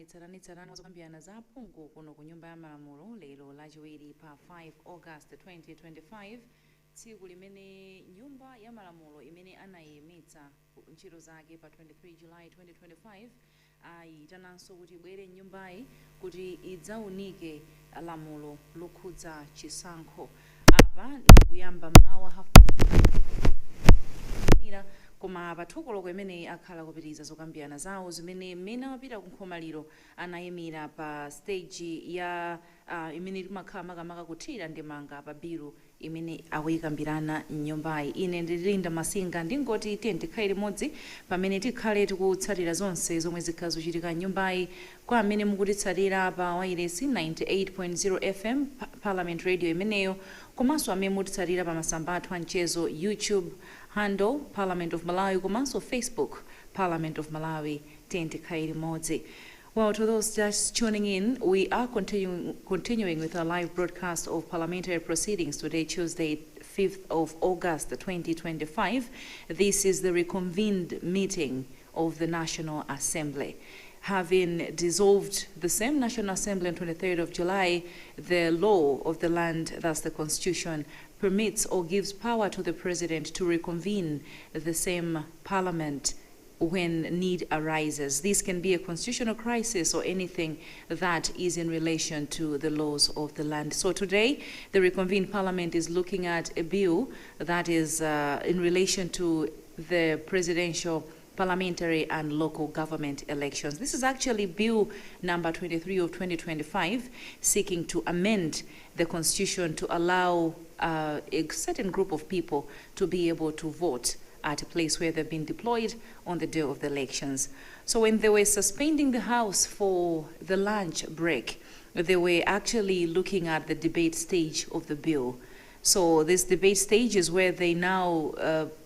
tsatanetsatane zokambirana za aphungu kuno ku nyumba ya malamulo lero lachiwiri pa 5 August 2025 tsiku limene nyumba ya malamulo imene anayimitsa ntchito zake pa 23 July 2025 ayitananso kuti ibwere nyumbayi kuti idzaunike lamulo lokhudza chisankho. Apa ndikuyamba mawa half koma pathukuloko imene akhala kupitiriza zokambirana zawo zimene mmene amapita kunkhomaliro anayimira pa stage ya imene timakhala makamaka kuthira ndemanga pa bilu imene akuyikambirana m'nyumbayi. Ine ndilinda masinga ndingoti tiye tikhale limodzi pamene tikhale tikutsatira zonse zomwe zikhala zochitika m'nyumbayi kwa amene mukutitsatira pa wailesi 98.0 FM Parliament Radio imeneyo, komanso amene mutitsatira pa masamba athu amchezo YouTube handle Parliament of Malawi, komanso Facebook Parliament of Malawi. Tiye tikhale limodzi. Well, to those just tuning in, we are continuing with our live broadcast of parliamentary proceedings today, Tuesday, 5th of August 2025. This is the reconvened meeting of the National Assembly. Having dissolved the same National Assembly on 23rd of July, the law of the land, thus the Constitution, permits or gives power to the President to reconvene the same Parliament when need arises. This can be a constitutional crisis or anything that is in relation to the laws of the land. So today, the reconvened Parliament is looking at a bill that is in relation to the presidential, parliamentary and local government elections. This is actually bill number 23 of 2025, seeking to amend the constitution to allow a certain group of people to be able to vote at a place where they've been deployed on the day of the elections. So when they were suspending the House for the lunch break, they were actually looking at the debate stage of the bill. So this debate stage is where they now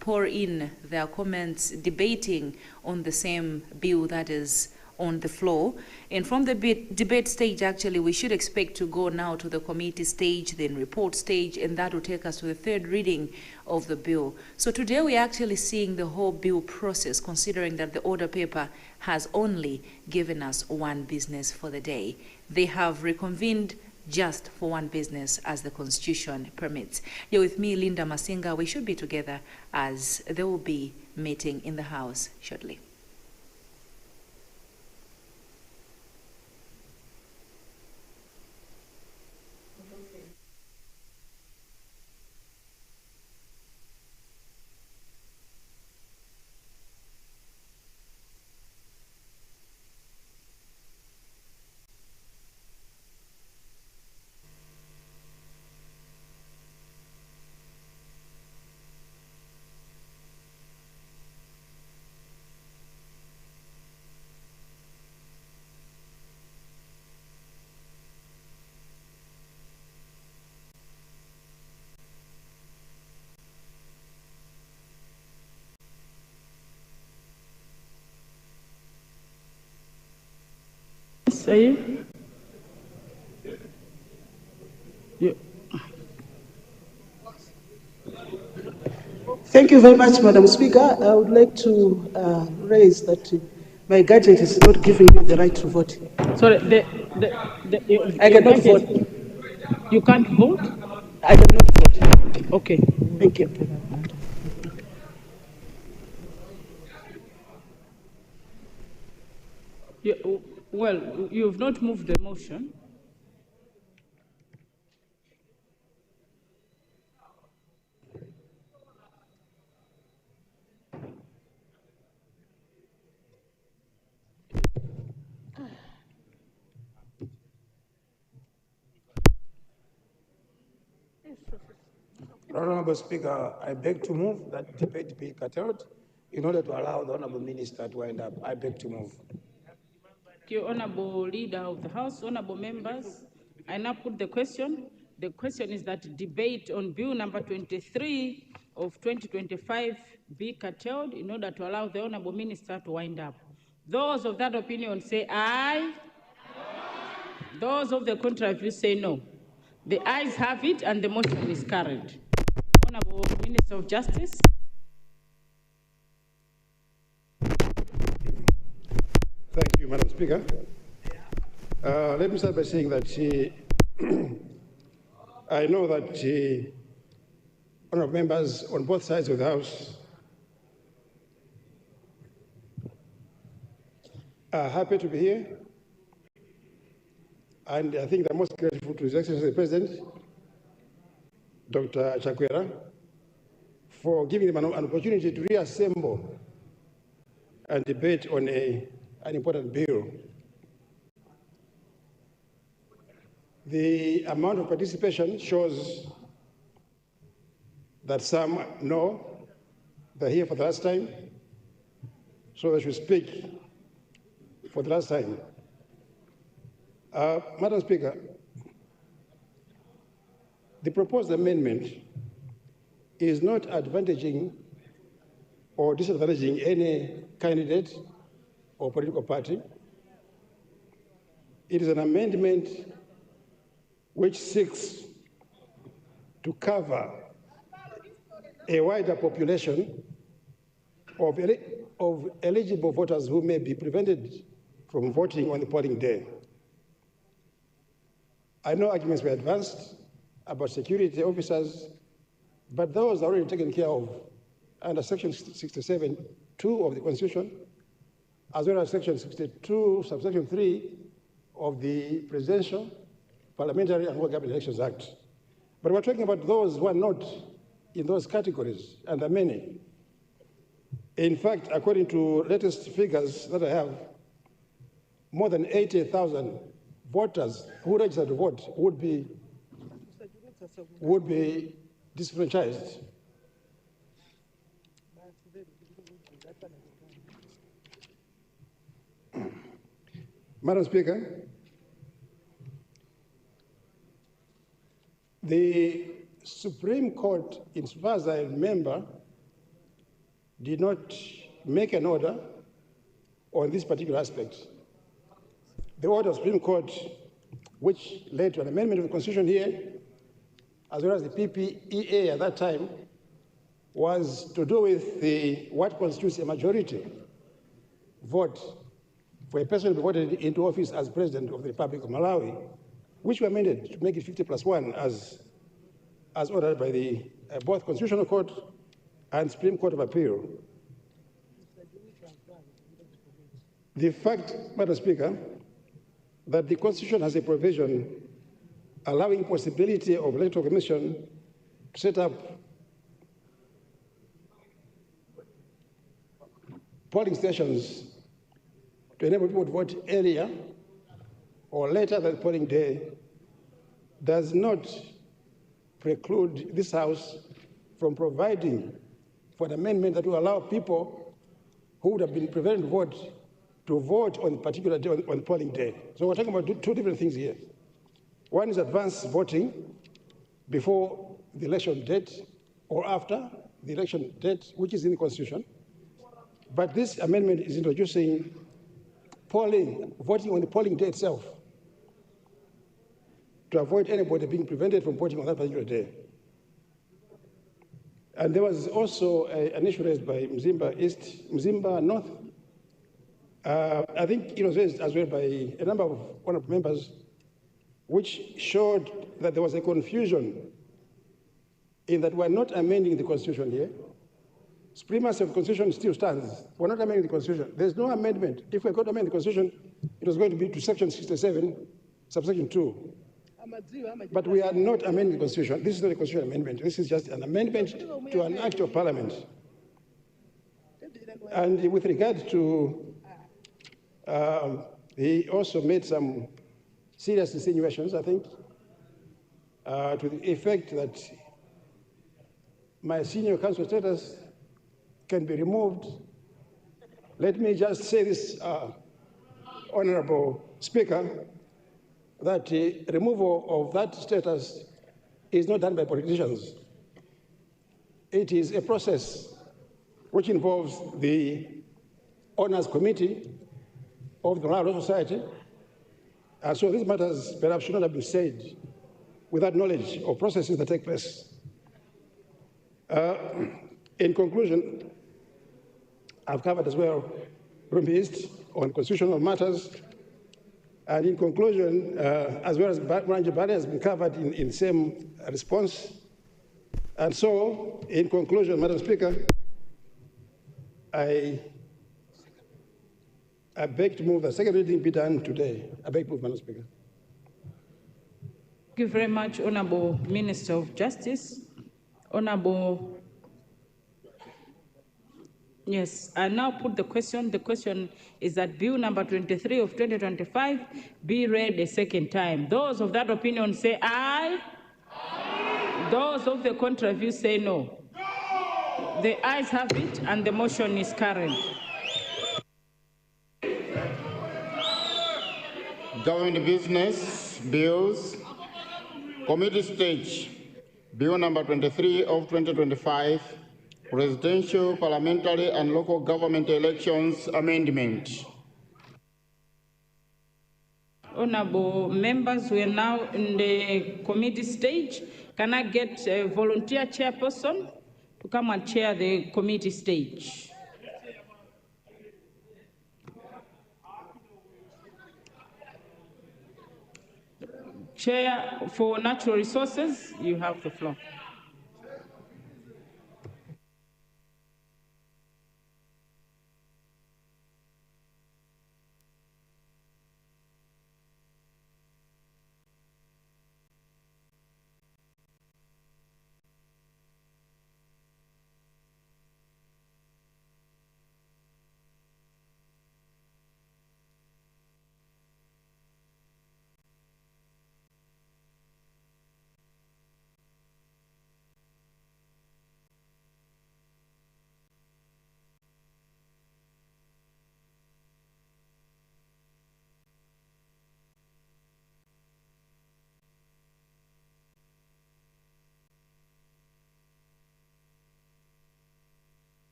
pour in their comments, debating on the same bill that is on the floor. And from the debate stage, actually, we should expect to go now to the committee stage, then report stage, and that will take us to the third reading of the bill. So today we're actually seeing the whole bill process, considering that the order paper has only given us one business for the day. They have reconvened just for one business as the Constitution permits. You're with me, Linda Masinga. We should be together as they will be meeting in the House shortly. Say yeah. Thank you very much, Madam Speaker. I would like to raise that my gadget is not giving me the right to vote. Sorry, I cannot vote. You can't vote? I cannot vote. Okay. Thank you. Well, you've not moved the motion. Honorable Speaker, I beg to move that debate be curtailed in order to allow the Honorable Minister to wind up. I beg to move. Thank you, Honorable Leader of the House, Honorable Members. I now put the question. The question is that debate on Bill number 23 of 2025 be curtailed in order to allow the Honorable Minister to wind up. Those of that opinion say aye. Those of the contrary view say no. The ayes have it and the motion is carried. Honorable Minister of Justice. Thank you, Madam Speaker. Let me start by saying that I know that honourable members on both sides of the House are happy to be here, and I think they're most grateful to His Excellency the President, Dr. Chakwera, for giving them an opportunity to reassemble and debate on an important bill. The amount of participation shows that some know they're here for the last time, so they should speak for the last time. Madam Speaker, the proposed amendment is not advantaging or disadvantaging any candidate or political party. It is an amendment which seeks to cover a wider population of eligible voters who may be prevented from voting on the polling day. I know arguments were advanced about security officers, but those are already taken care of under Section 67(2) of the Constitution, as well as Section 62, subsection 3 of the Presidential, Parliamentary and Local Government Elections Act. But we're talking about those who are not in those categories, and there are many. In fact, according to latest figures that I have, more than 80,000 voters who registered to vote would be disenfranchised. Madam Speaker, the Supreme Court, as far as I remember, did not make an order on this particular aspect. The order of the Supreme Court, which led to an amendment of the Constitution here, as well as the PPEA at that time, was to do with what constitutes a majority vote for a person to be voted into office as President of the Republic of Malawi, which were amended to make it 50+1 as ordered by the both Constitutional Court and Supreme Court of Appeal. The fact, Madam Speaker, that the Constitution has a provision allowing possibility of electoral commission to set up polling stations to enable people to vote earlier or later than polling day does not preclude this House from providing for an amendment that will allow people who would have been prevented to vote on a particular day, on the polling day. So we're talking about two different things here. One is advance voting before the election date or after the election date, which is in the Constitution. But this amendment is introducing voting on the polling day itself to avoid anybody being prevented from voting on that particular day. And there was also an issue raised by Mzimba North. I think it was raised as well by a number of honourable members, which showed that there was a confusion in that we're not amending the Constitution here. Supremacy of the Constitution still stands. We're not amending the Constitution. There's no amendment. If we're going to amend the Constitution, it was going to be to Section 67, subsection 2. But we are not amending the Constitution. This is not a constitutional amendment. This is just an amendment to an act of Parliament. And with regard to, he also made some serious insinuations, I think, to the effect that my senior counsel status can be removed. Let me just say this, Honorable Speaker, that the removal of that status is not done by politicians. It is a process which involves the Honours Committee of the Law Society. And so these matters perhaps should not have been said without knowledge of processes that take place. In conclusion, I've covered as well Rumbi East on constitutional matters. And in conclusion, as well as Manager Bade has been covered in the same response. And so, in conclusion, Madam Speaker, I beg to move the second reading be done today. I beg to move, Madam Speaker. Thank you very much, Honorable Minister of Justice. Honorable, yes, I now put the question. The question is that Bill number 23 of 2025 be read a second time. Those of that opinion say aye. Aye. Those of the contrary view say no. No. The ayes have it and the motion is carried. Government business bills, committee stage, Bill number 23 of 2025, Presidential, Parliamentary and Local Government Elections Amendment. Honorable members, we are now in the committee stage. Can I get a volunteer chairperson to come and chair the committee stage? Chair for Natural Resources, you have the floor.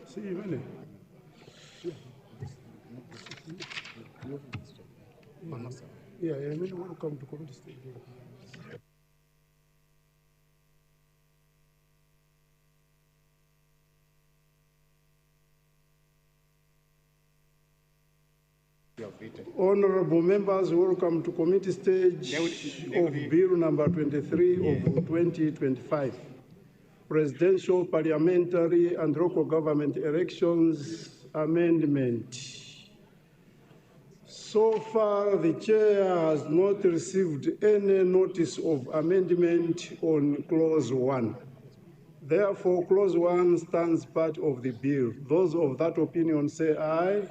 See you later. Yeah, I mean, want to come to committee stage. Honorable members, welcome to committee stage of Bill number 23 of 2025. Presidential, Parliamentary and Local Government Elections Amendment. So far, the Chair has not received any notice of amendment on Clause 1. Therefore, Clause 1 stands part of the bill. Those of that opinion say aye.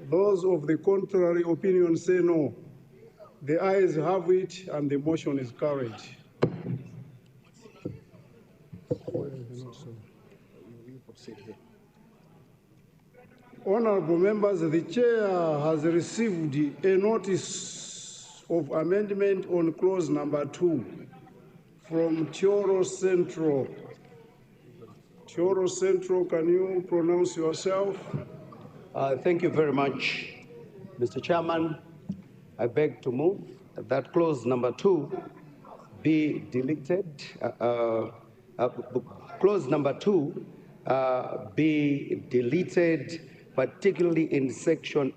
Those of the contrary opinion say no. The ayes have it and the motion is carried. Honorable members, the Chair has received a notice of amendment on clause number 2 from Choro Central. Choro Central, can you pronounce yourself? Thank you very much, Mr. Chairman. I beg to move that clause number 2 be deleted. Clause number 2 be deleted, particularly in section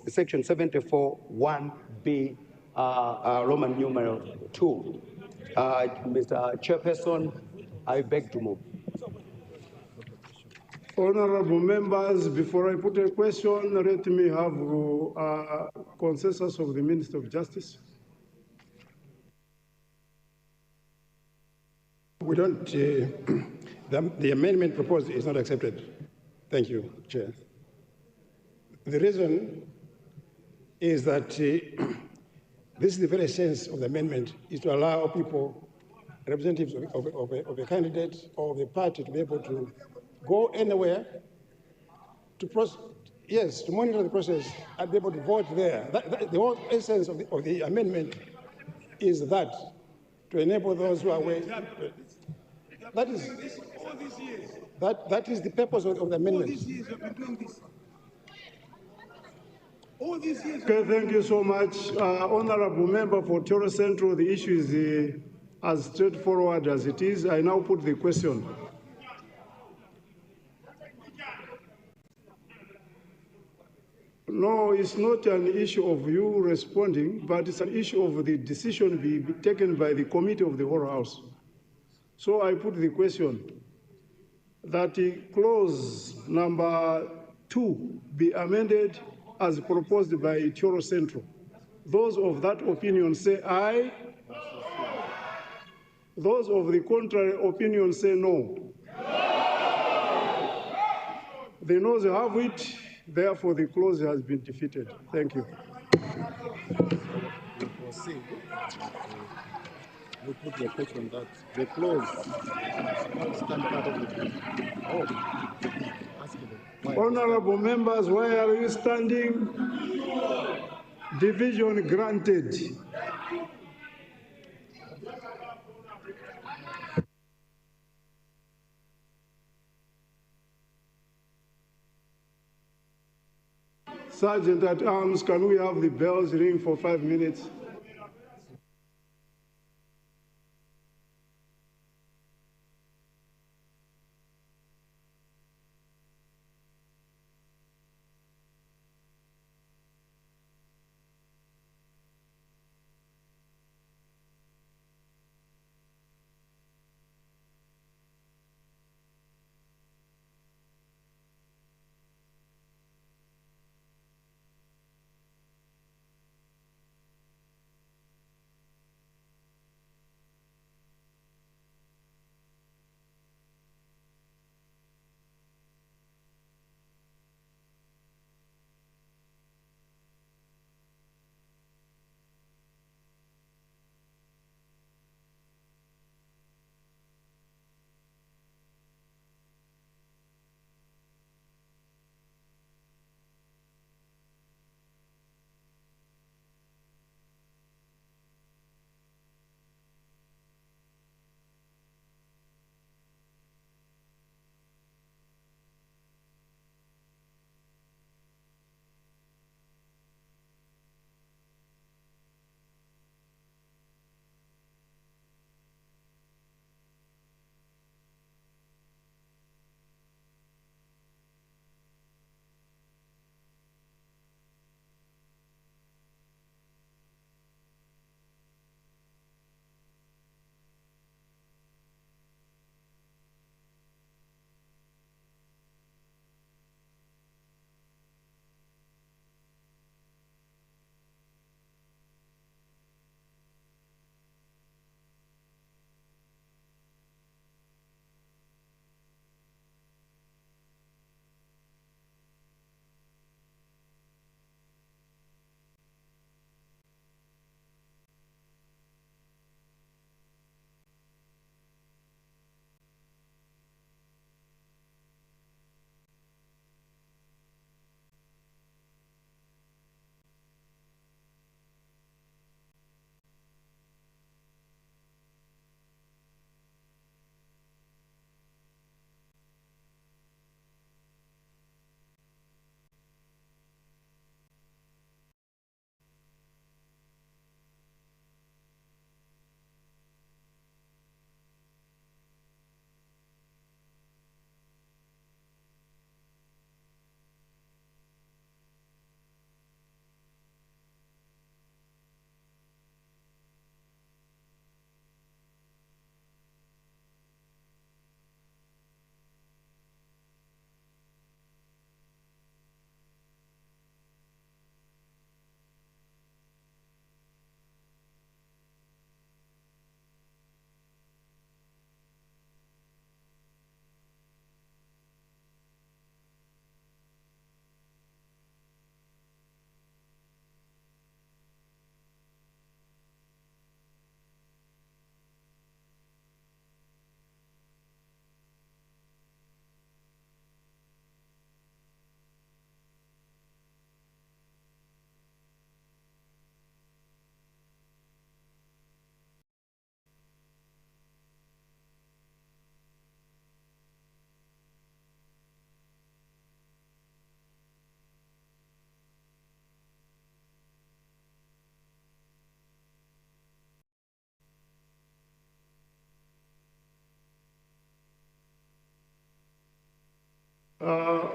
section 74(1)(b), Roman numeral 2. Mr. Chairperson, I beg to move. Honorable members, before I put a question, let me have consensus of the Minister of Justice. We don't, the amendment proposed is not accepted. Thank you, Chair. The reason is that this is the very sense of the amendment, is to allow people representatives of a candidate or of a party to be able to go anywhere to to monitor the process and be able to vote there. The whole essence of the amendment is that, to enable those who are away. That is the purpose of the amendment. All these years we've been doing this. All these years. Okay, thank you so much. Honorable Member for Toro Central, the issue is as straightforward as it is. I now put the question. No, it's not an issue of you responding, but it's an issue of the decision be taken by the committee of the whole House. So I put the question that clause number 2 be amended as proposed by Toro Central. Those of that opinion say aye. Those of the contrary opinion say no. The noes have it. Therefore, the clause has been defeated. Thank you. We put the question that the clause stand part of the Honorable members, why are you standing? Division granted. Sergeant at Arms, can we have the bells ring for 5 minutes?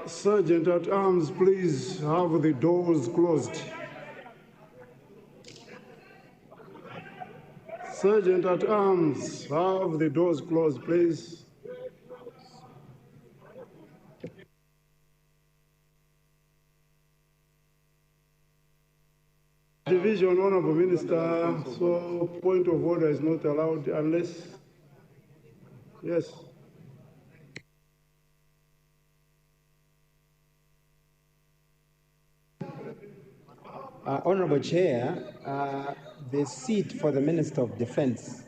Sergeant at Arms, please have the doors closed. Sergeant at Arms, have the doors closed, please. Division, Honorable Minister, so point of order is not allowed unless, yes. Honorable Chair, the seat for the Minister of Defense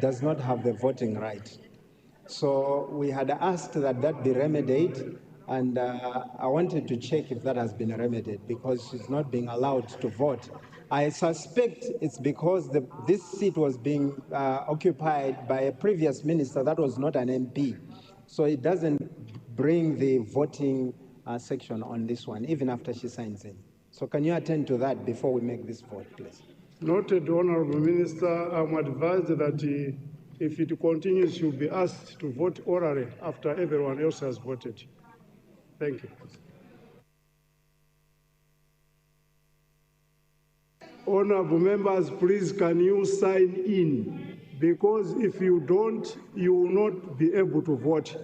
does not have the voting right. So we had asked that that be remedied, and I wanted to check if that has been remedied because she's not being allowed to vote. I suspect it's because this seat was being occupied by a previous minister that was not an MP. So it doesn't bring the voting section on this one, even after she signs in. So can you attend to that before we make this vote, please? Noted, Honorable Minister. I'm advised that if it continues, you'll be asked to vote orally after everyone else has voted. Thank you. Honorable members, please can you sign in? Because if you don't, you will not be able to vote.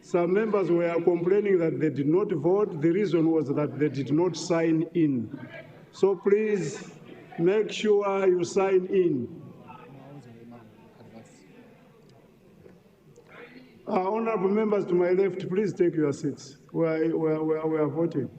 Some members were complaining that they did not vote. The reason was that they did not sign in. So please make sure you sign in. Honorable members to my left, please take your seats. We are voting.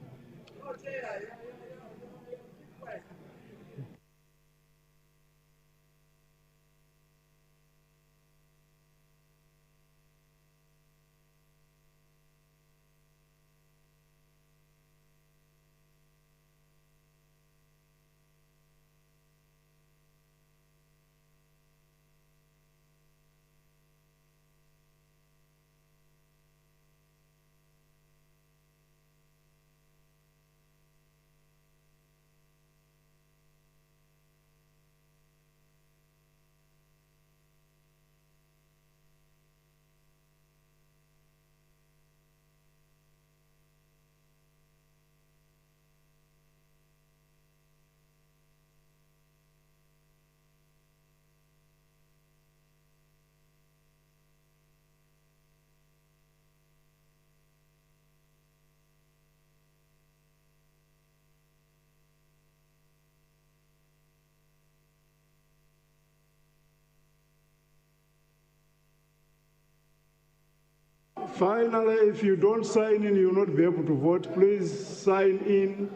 Finally, if you don't sign in, you will not be able to vote. Please sign in.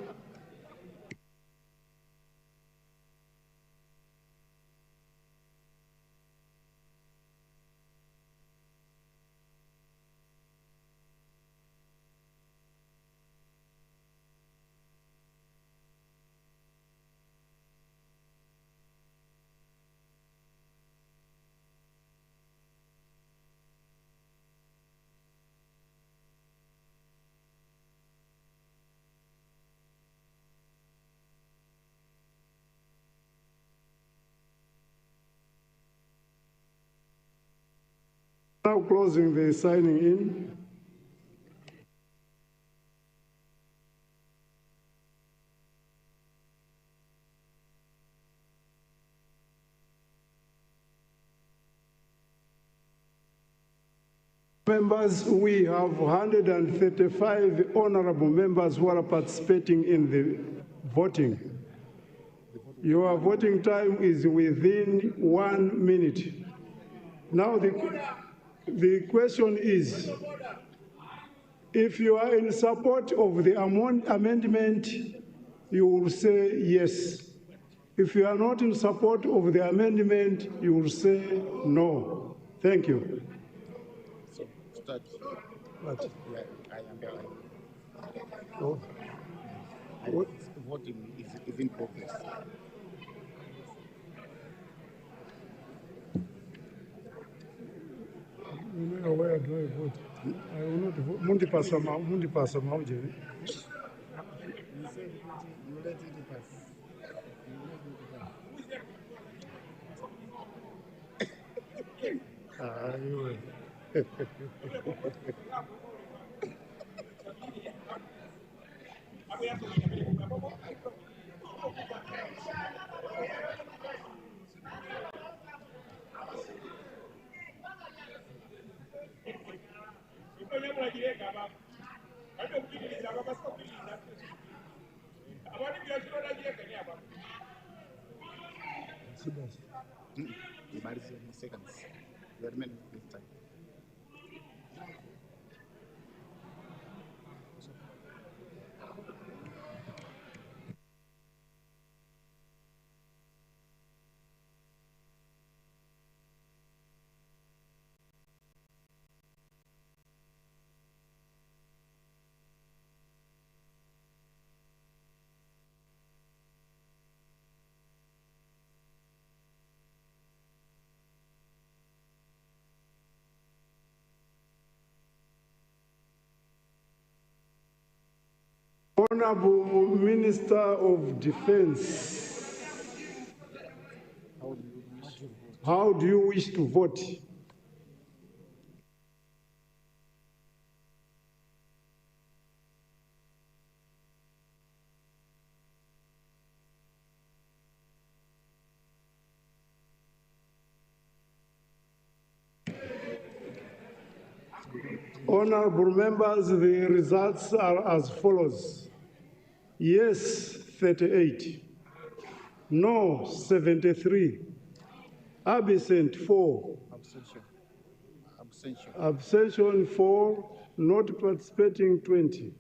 Now closing the signing in. Members, we have 135 honorable members who are participating in the voting. Your voting time is within 1 minute. Now the question is, if you are in support of the amendment, you will say yes. If you are not in support of the amendment, you will say no. Thank you. So, start. What? Yeah, I am. Oh. Voting is in progress. Where do I vote? I will not vote. Mundi pasa mauje. You said you let it pass. You will. Seconds. You remain with time. Honorable Minister of Defense, how do you wish to vote? Honorable members, the results are as follows. Yes, 38. No, 73. Absent, 4. Abstention, 4. Not participating, 20.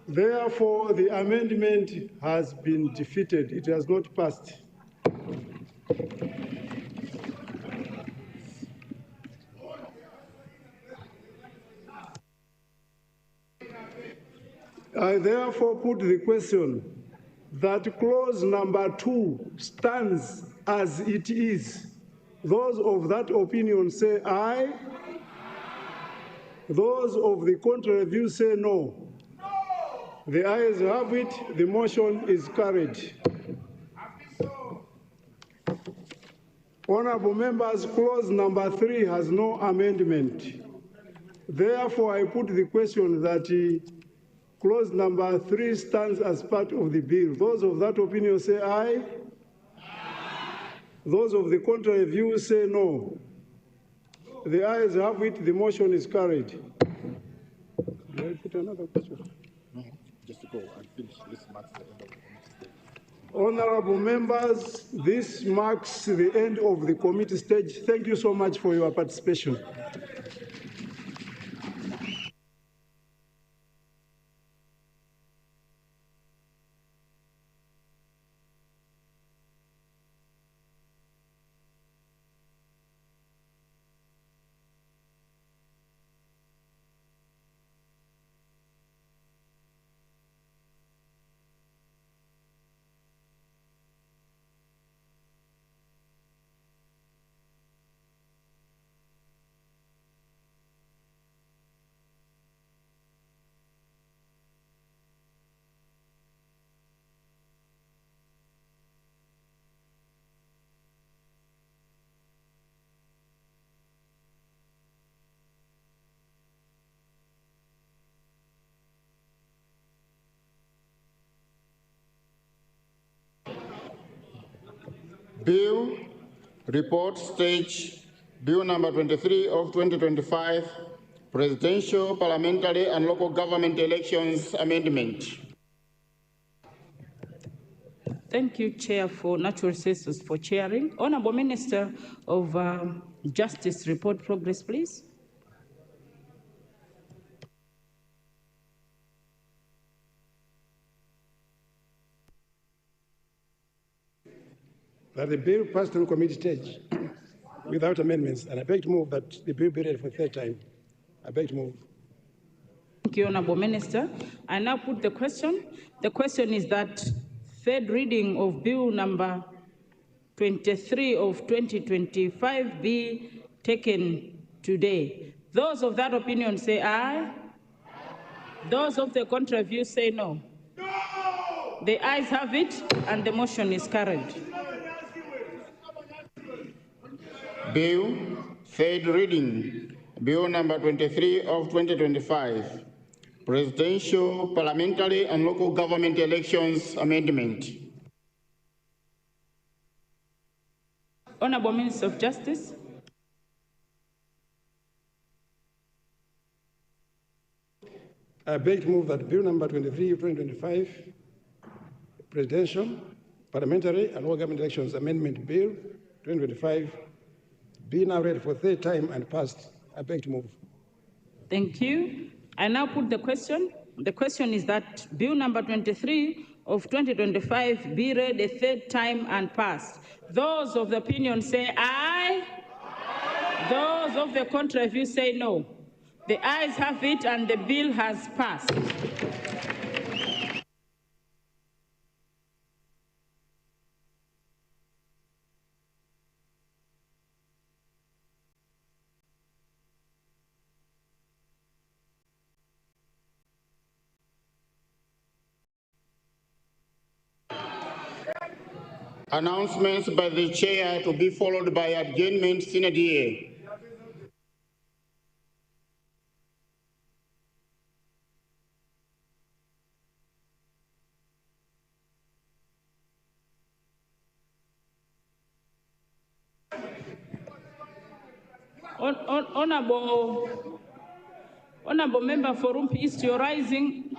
Therefore, the amendment has been defeated. It has not passed. I therefore put the question that clause number 2 stands as it is. Those of that opinion say aye. Those of the contrary view say no. The ayes have it. The motion is carried. Honorable members, clause number 3 has no amendment. Therefore, I put the question that clause number 3 stands as part of the bill. Those of that opinion say aye. Those of the contrary view say no. The ayes have it. The motion is carried. Do I put another question? No, just to go and finish. This marks the end of the committee stage. Honorable members, this marks the end of the committee stage. Thank you so much for your participation. Bill report stage, Bill number 23 of 2025, Presidential, Parliamentary and Local Government Elections Amendment. Thank you, Chair, for Natural Resources for chairing. Honorable Minister of Justice, report progress, please. That the bill passed on committee stage without amendments, and I beg to move that the bill be read for the third time. I beg to move. Thank you, Honorable Minister. I now put the question. The question is that third reading of Bill number 23 of 2025 be taken today. Those of that opinion say aye. Those of the contrary view say no. The ayes have it, and the motion is carried. Bill, third reading, Bill number 23 of 2025, Presidential, Parliamentary and Local Government Elections Amendment. Honorable Minister of Justice. I beg to move that Bill number 23 of 2025, Presidential, Parliamentary and Local Government Elections Amendment Bill 2025, be now read for third time and passed. I beg to move. Thank you. I now put the question. The question is that Bill number 23 of 2025 be read a third time and passed. Those of the opinion say aye. Those of the contrary view say no. The ayes have it and the bill has passed. Announcements by the chair to be followed by adjournment sine die. Honorable Member for Rump East, you're rising.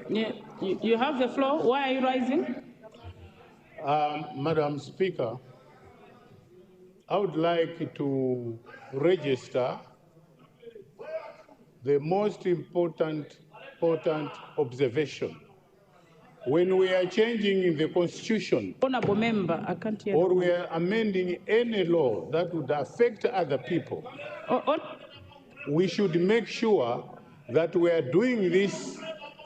Yeah, you have the floor. Why are you rising? Madam Speaker, I would like to register the most important observation. When we are changing the Constitution, Honorable Member, I can't hear. Or we are amending any law that would affect other people, we should make sure that we are doing this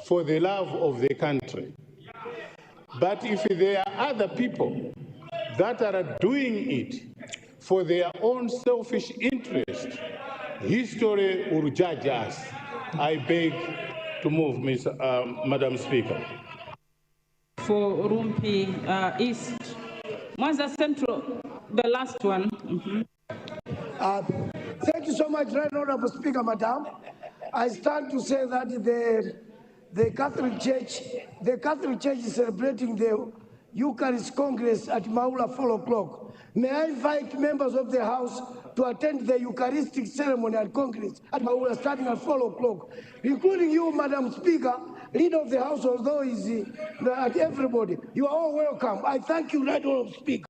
for the love of the country. But if there are other people that are doing it for their own selfish interest, history will judge us. I beg to move, Madam Speaker. For Rumpi East. Mwanza Central, the last one. Thank you so much, Right Honorable Speaker, Madam. I stand to say that the Catholic Church is celebrating the Eucharist Congress at Maula 4 o'clock. May I invite members of the House to attend the Eucharistic ceremony at Congress at Maula starting at 4 o'clock, including you, Madam Speaker, leader of the House, although is at everybody. You are all welcome. I thank you, Right Honorable Speaker.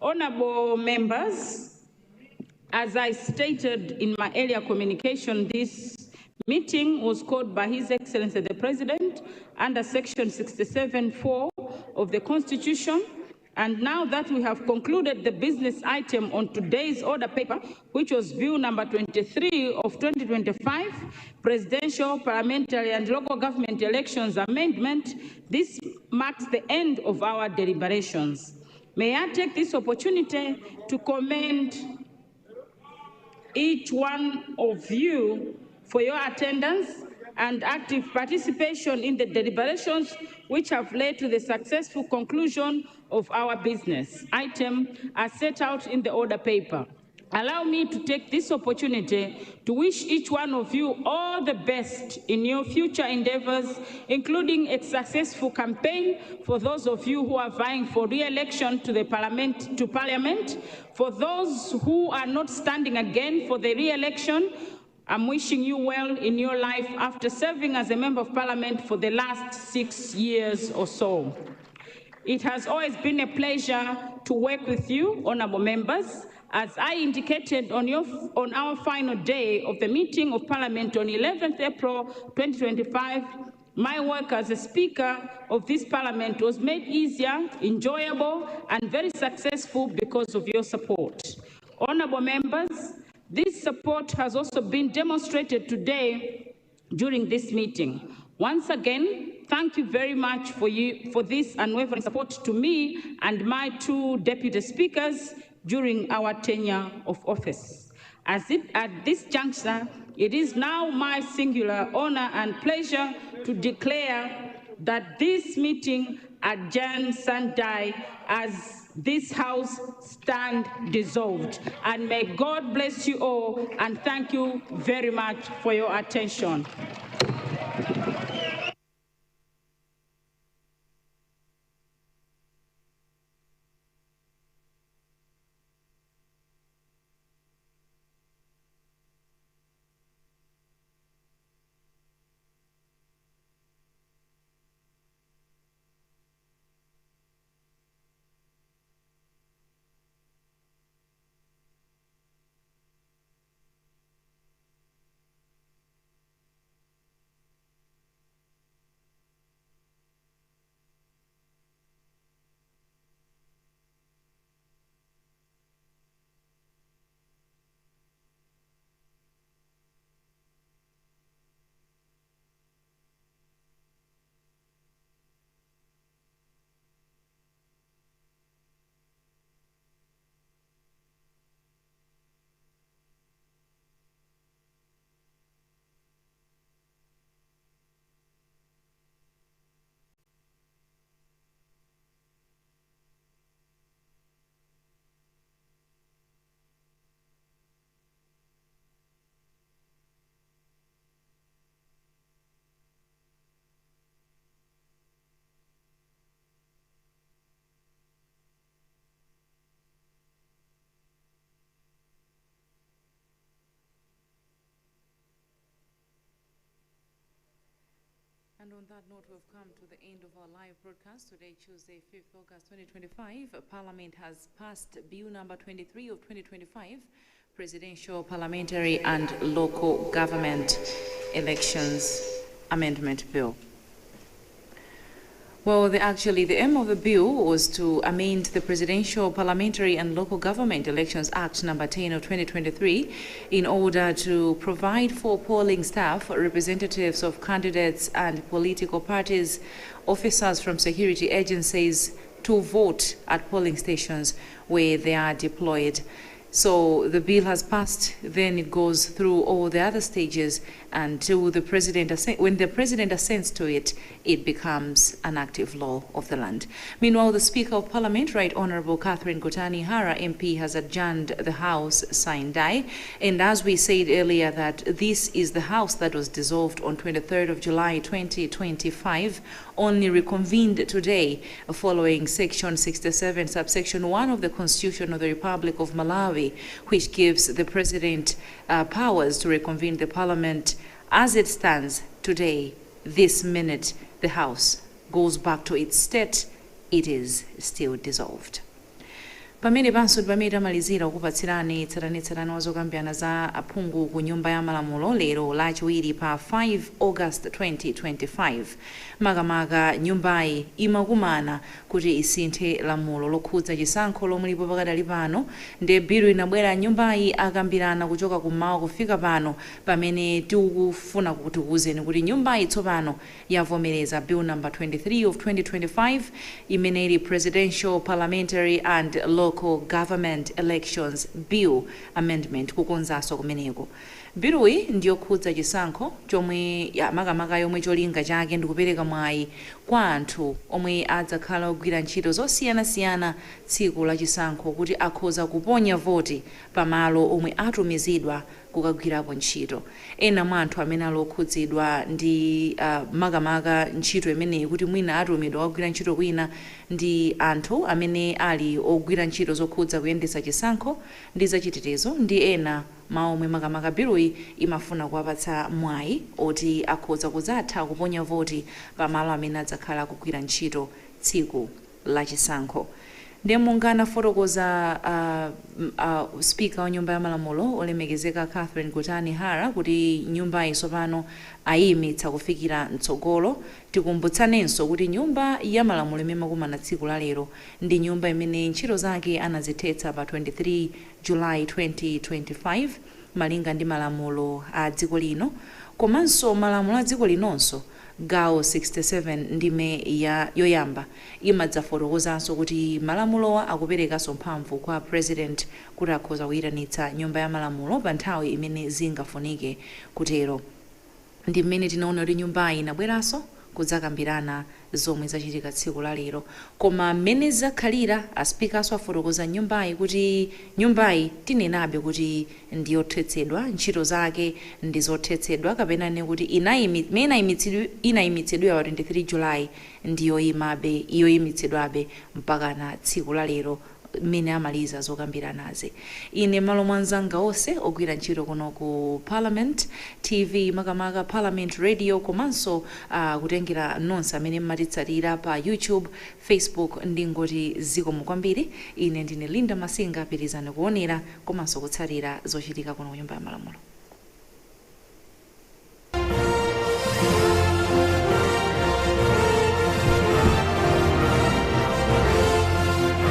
Honorable members, as I stated in my earlier communication, this meeting was called by His Excellency the President under Section 67(4) of the Constitution. And now that we have concluded the business item on today's order paper, which was Bill number 23 of 2025, Presidential, Parliamentary and Local Government Elections Amendment, this marks the end of our deliberations. May I take this opportunity to commend each one of you for your attendance and active participation in the deliberations which have led to the successful conclusion of our business item as set out in the order paper. Allow me to take this opportunity to wish each one of you all the best in your future endeavors, including a successful campaign for those of you who are vying for re-election to Parliament. For those who are not standing again for the re-election, I'm wishing you well in your life after serving as a Member of Parliament for the last 6 years or so. It has always been a pleasure to work with you, honorable members. As I indicated on our final day of the meeting of Parliament on 11th April 2025, my work as a Speaker of this Parliament was made easier, enjoyable, and very successful because of your support. Honorable members, this support has also been demonstrated today during this meeting. Once again, thank you very much for this unwavering support to me and my two deputy speakers during our tenure of office. At this juncture, it is now my singular honor and pleasure to declare that this meeting adjourns Sunday as this House stand dissolved. And may God bless you all, and thank you very much for your attention. And on that note, we've come to the end of our live broadcast today, Tuesday, 5th August 2025. Parliament has passed Bill number 23 of 2025, Presidential, Parliamentary and Local Government Elections Amendment Bill. Well, the aim of the bill was to amend the Presidential, Parliamentary and Local Government Elections Act number 10 of 2023 in order to provide for polling staff, representatives of candidates and political parties, officers from security agencies to vote at polling stations where they are deployed. So the bill has passed, then it goes through all the other stages until the president, when the president assents to it, it becomes an active law of the land. Meanwhile, the Speaker of Parliament, Right Honourable Catherine Kutani Hara MP, has adjourned the House sine die. And as we said earlier, that this is the House that was dissolved on 23rd of July 2025, only reconvened today following Section 67, subsection 1 of the Constitution of the Republic of Malawi, which gives the President powers to reconvene the Parliament. As it stands today, this minute, the House goes back to its state. It is still dissolved. Pamene panso pamene amalizira kupatsirani tsatanetsatane wazokambirana za aphungu ku nyumba ya malamulo lero lachiwiri pa 5 August 2025. Makamaka nyumbayi imakumana kuti isinthe lamulo lokhudza chisankho lomwe lipo pakadali pano, ndi bilu inabwera nyumbayi akambirana kuchoka kummawa kufika pano, pamene tikufuna kukuwuzeni kuti nyumbayi tsopano yavomereza bill number 23 of 2025 imene ili Presidential, Parliamentary and Local Government Elections Bill Amendment kukonzanso kumeneko. Biluyi ndiyokhudza chisankho chomwe makamaka yomwe cholinga chake ndikupereka mwayi kwa anthu omwe adzakhala ogwira ntchito zosiyanasiyana tsiku la chisankho kuti akhoza kuponya voti pamalo omwe atumizidwa kukagwirapo ntchito. Ena mwa anthu amene alokhudzidwa ndi makamaka ntchito imeneyi kuti mwina atumidwa kugwira ntchito kwina ndi anthu amene ali ogwira ntchito zokhudza kuyendetsa chisankho ndi zachitetezo, ndi ena maomwe makamaka biluyi imafuna kuwapatsa mwayi oti akhoza kudzatha kuponya voti pamalo amene adzakhala kugwira ntchito tsiku la chisankho. Ndiye mungana fotokoza Speaker wa nyumba ya malamulo olemekezeka Catherine Kutani Hara kuti nyumba isopano ayimitsa kufikira mtsogolo. Tikumbutsanenso kuti nyumba ya malamulo imene makumana tsiku la lero ndi nyumba imene ntchito zake anazithetsa pa 23 July 2025 malinga ndi malamulo a dziko lino, komanso malamulo a dziko linonso gawo 67 ndime yoyamba imadzafotokozanso kuti malamulowa akuperekanso mphamvu kwa President kuti akhoza kuyitanitsa nyumba ya malamulo pa nthawi imene zingafunike kutero. Ndi mmene tinaona kuti nyumbayi inabweranso kudzakambirana zomwe zachitika tsiku la lero. Koma mmene zakhalira asipikaso afotokoza nyumbayi kuti nyumbayi tinenabe kuti ndiyothetsedwa, ntchito zake ndizothetsedwa, kapena ne kuti inayimitsidwa pa 23 Julayi ndiyoyimabe iyoyimitsidwabe mpaka na tsiku la lero mmene amaliza zokambiranazi. Ine malo mwanzanga onse ogwira ntchito kuno ku Parliament TV makamaka Parliament Radio komanso kutengera nonse amene mmatitsatira pa YouTube, Facebook ndingoti zikomo kwambiri. Ine ndine Linda Masinga, pirizani kuonera komanso kutsatira zochitika kuno ku Nyumba ya Malamulo.